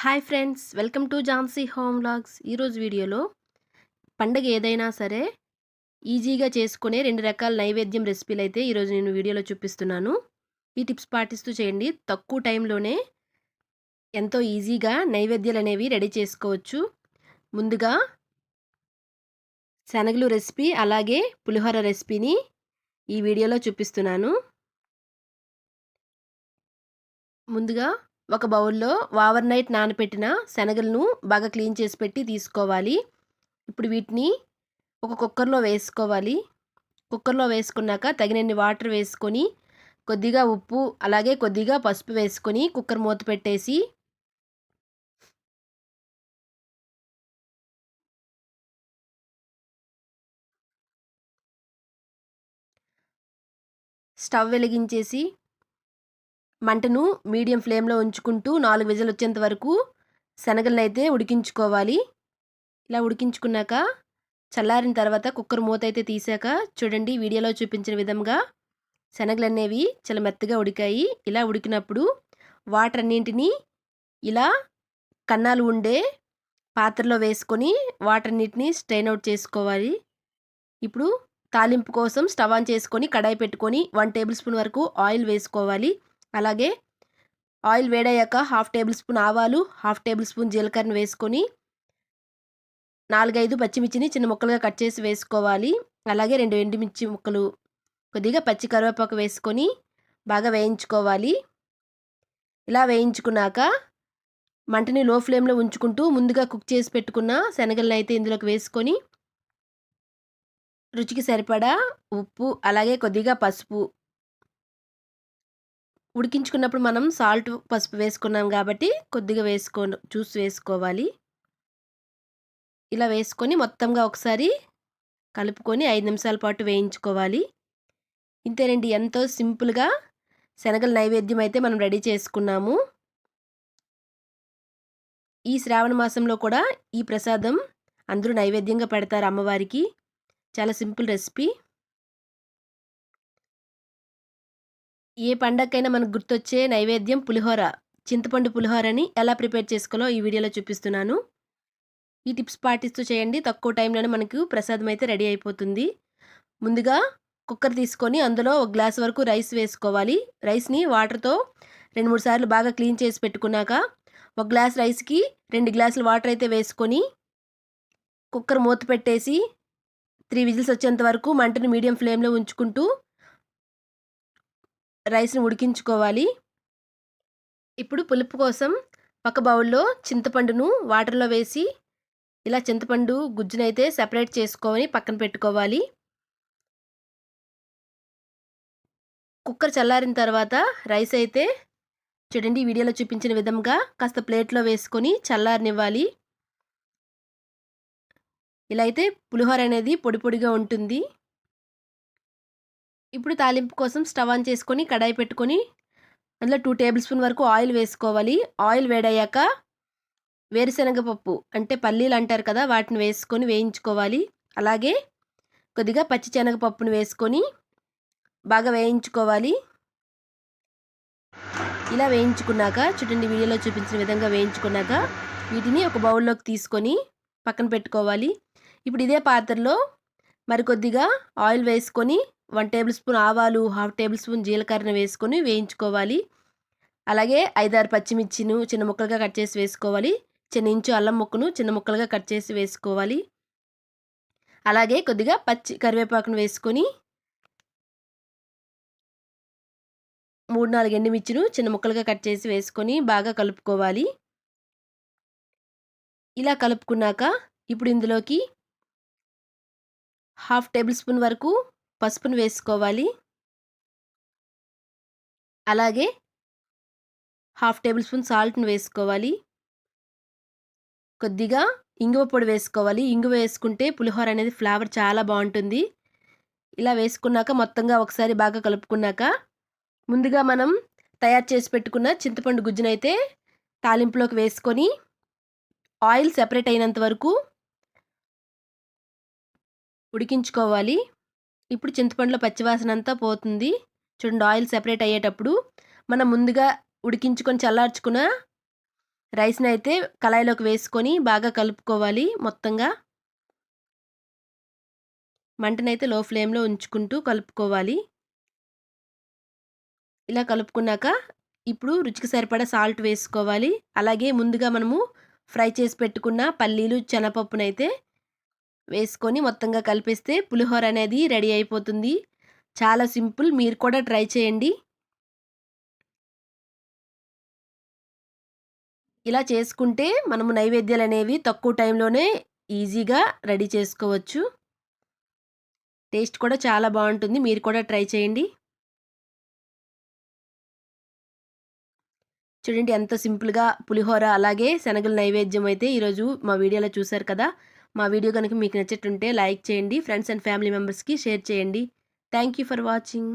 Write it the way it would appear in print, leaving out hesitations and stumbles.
Hi friends, welcome to Jhansi home vlogs. ఈరోజు వీడియోలో పండగ ఏదైనా సరే ఈజీగా చేసుకునే 2 రకాల నైవేద్యం రెసిపీలైతే ఈరోజు నేను వీడియోలో చూపిస్తున్నాను. ఈ టిప్స్ పాటిస్తూ చేయండి. తక్కువ టైంలోనే ఎంతో ఈజీగా నైవేద్యాలనేవి రెడీ చేసుకోవచ్చు. ముందుగా శనగలు రెసిపీ అలాగే పులిహోర రెసిపీని ఈ వీడియోలో చూపిస్తున్నాను. ముందుగా ఒక బౌల్‌లో ఓవర్ నైట్ నానబెట్టిన శనగలను బాగా క్లీన్ చేసి పెట్టి తీసుకోవాలి. ఇప్పుడు వీటిని ఒక కుక్కర్‌లో వేసుకోవాలి. కుక్కర్‌లో వేసుకున్నాక తగినన్ని వాటర్ వేసుకొని, కొద్దిగా ఉప్పు, అలాగే కొద్దిగా పసుపు వేసుకొని కుక్కర్ మూత పెట్టేసి స్టవ్ వెలిగించేసి మంటను మీడియం ఫ్లేమ్‌లో ఉంచుకుంటూ 4 విజిలొచ్చేంత వరకు శనగలనైతే ఉడికించుకోవాలి. ఇలా ఉడికించుకున్నాక చల్లారిన తర్వాత కుక్కర్ మూతైతే తీసాక చూడండి వీడియోలో చూపించిన విధంగా శనగలనేవి చాలా మెత్తగా ఉడికాయి. ఇలా ఉడికినప్పుడు వాటర్ అన్నింటిని ఇలా కన్నాలు ఉండే పాత్రలో వేసుకొని వాటర్ అన్నిటిని స్ట్రెయిన్ అవుట్ చేసుకోవాలి. ఇప్పుడు తాలింపు కోసం స్టవ్ ఆన్ చేసుకొని కడాయి పెట్టుకొని 1 టేబుల్ స్పూన్ వరకు ఆయిల్ వేసుకోవాలి. అలాగే ఆయిల్ వేడయ్యాక హాఫ్ టేబుల్ స్పూన్ ఆవాలు, హాఫ్ టేబుల్ స్పూన్ జీలకర్రను వేసుకొని 4, 5 పచ్చిమిర్చిని చిన్న ముక్కలుగా కట్ చేసి వేసుకోవాలి. అలాగే 2 ఎండుమిర్చి ముక్కలు, కొద్దిగా పచ్చి కరివేపాకు వేసుకొని బాగా వేయించుకోవాలి. ఇలా వేయించుకున్నాక మంటని లో ఫ్లేమ్‌లో ఉంచుకుంటూ ముందుగా కుక్ చేసి పెట్టుకున్న శనగలనైతే ఇందులోకి వేసుకొని రుచికి సరిపడా ఉప్పు, అలాగే కొద్దిగా పసుపు, ఉడికించుకున్నప్పుడు మనం సాల్ట్, పసుపు వేసుకున్నాం కాబట్టి కొద్దిగా చూసి వేసుకోవాలి. ఇలా వేసుకొని మొత్తంగా ఒకసారి కలుపుకొని 5 నిమిషాల పాటు వేయించుకోవాలి. ఇంతేనండి, ఎంతో సింపుల్‌గా శనగల నైవేద్యం అయితే మనం రెడీ చేసుకున్నాము. ఈ శ్రావణ మాసంలో కూడా ఈ ప్రసాదం అందరూ నైవేద్యంగా పెడతారు అమ్మవారికి. చాలా సింపుల్ రెసిపీ. ఏ పండగకైనా మనకు గుర్తొచ్చే నైవేద్యం పులిహోర. చింతపండు పులిహోరని ఎలా ప్రిపేర్ చేసుకోవాలో ఈ వీడియోలో చూపిస్తున్నాను. ఈ టిప్స్ పాటిస్తూ చేయండి. తక్కువ టైంలోనే మనకు ప్రసాదం అయితే రెడీ అయిపోతుంది. ముందుగా కుక్కర్ తీసుకొని అందులో 1 గ్లాస్ వరకు రైస్ వేసుకోవాలి. రైస్‌ని వాటర్‌తో 2, 3 సార్లు బాగా క్లీన్ చేసి పెట్టుకున్నాక 1 గ్లాస్ రైస్‌కి 2 గ్లాసులు వాటర్ అయితే వేసుకొని కుక్కర్ మూత పెట్టేసి 3 విజిల్స్ వచ్చేంత వరకు మంటను మీడియం ఫ్లేమ్‌లో ఉంచుకుంటూ రైస్‌ని ఉడికించుకోవాలి. ఇప్పుడు పులుపు కోసం ఒక బౌల్‌లో చింతపండును వాటర్‌లో వేసి ఇలా చింతపండు గుజ్జునైతే సెపరేట్ చేసుకొని పక్కన పెట్టుకోవాలి. కుక్కర్ చల్లారిన తర్వాత రైస్ అయితే చూడండి వీడియోలో చూపించిన విధంగా కాస్త ప్లేట్‌లో వేసుకొని చల్లారనివ్వాలి. ఇలా అయితే పులిహోర అనేది పొడి పొడిగా ఉంటుంది. ఇప్పుడు తాలింపు కోసం స్టవ్ ఆన్ చేసుకొని కడాయి పెట్టుకొని అందులో 2 టేబుల్ స్పూన్ వరకు ఆయిల్ వేసుకోవాలి. ఆయిల్ వేడయ్యాక వేరుశనగ పప్పు అంటే పల్లీలు అంటారు కదా, వాటిని వేసుకొని వేయించుకోవాలి. అలాగే కొద్దిగా పచ్చి శనగ పప్పును వేసుకొని బాగా వేయించుకోవాలి. ఇలా వేయించుకున్నాక చూడండి వీడియోలో చూపించిన విధంగా వేయించుకున్నాక వీటిని ఒక బౌల్లోకి తీసుకొని పక్కన పెట్టుకోవాలి. ఇప్పుడు ఇదే పాత్రలో మరికొద్దిగా ఆయిల్ వేసుకొని 1 టేబుల్ స్పూన్ ఆవాలు, హాఫ్ టేబుల్ స్పూన్ జీలకర్రను వేసుకొని వేయించుకోవాలి. అలాగే 5, 6 పచ్చిమిర్చిను చిన్న ముక్కలుగా కట్ చేసి వేసుకోవాలి. చిన్న ఇంచు అల్లం ముక్కను చిన్న ముక్కలుగా కట్ చేసి వేసుకోవాలి. అలాగే కొద్దిగా పచ్చి కరివేపాకును వేసుకొని 3, 4 ఎండుమిర్చిను చిన్న ముక్కలుగా కట్ చేసి వేసుకొని బాగా కలుపుకోవాలి. ఇలా కలుపుకున్నాక ఇప్పుడు ఇందులోకి హాఫ్ టేబుల్ స్పూన్ వరకు పసుపును వేసుకోవాలి. అలాగే హాఫ్ టేబుల్ స్పూన్ సాల్ట్‌ని వేసుకోవాలి. కొద్దిగా ఇంగువ పొడి వేసుకోవాలి. ఇంగువ వేసుకుంటే పులిహోర అనేది ఫ్లేవర్ చాలా బావుంటుంది. ఇలా వేసుకున్నాక మొత్తంగా ఒకసారి బాగా కలుపుకున్నాక ముందుగా మనం తయారు చేసి పెట్టుకున్న చింతపండు గుజ్జునైతే తాలింపులోకి వేసుకొని ఆయిల్ సెపరేట్ అయినంత వరకు ఉడికించుకోవాలి. ఇప్పుడు చింతపండులో పచ్చివాసన అంతా పోతుంది. చూడండి ఆయిల్ సెపరేట్ అయ్యేటప్పుడు మనం ముందుగా ఉడికించుకొని చల్లార్చుకున్న రైస్‌నైతే కళాయిలోకి వేసుకొని బాగా కలుపుకోవాలి మొత్తంగా. మంటనైతే లో ఫ్లేమ్‌లో ఉంచుకుంటూ కలుపుకోవాలి. ఇలా కలుపుకున్నాక ఇప్పుడు రుచికి సరిపడా సాల్ట్ వేసుకోవాలి. అలాగే ముందుగా మనము ఫ్రై చేసి పెట్టుకున్న పల్లీలు, శనగపప్పునైతే వేసుకొని మొత్తంగా కలిపేస్తే పులిహోర అనేది రెడీ అయిపోతుంది. చాలా సింపుల్. మీరు కూడా ట్రై చేయండి. ఇలా చేసుకుంటే మనము నైవేద్యాలనేవి తక్కువ టైంలోనే ఈజీగా రెడీ చేసుకోవచ్చు. టేస్ట్ కూడా చాలా బావుంటుంది. మీరు కూడా ట్రై చేయండి. చూడండి ఎంత సింపుల్‌గా పులిహోర అలాగే శనగల నైవేద్యం అయితే ఈరోజు మా వీడియోలో చూసారు కదా! మా వీడియో గనుక మీకు నచ్చేట్టుంటే లైక్ చేయండి. ఫ్రెండ్స్ అండ్ ఫ్యామిలీ మెంబర్స్‌కి షేర్ చేయండి. Thank you for watching.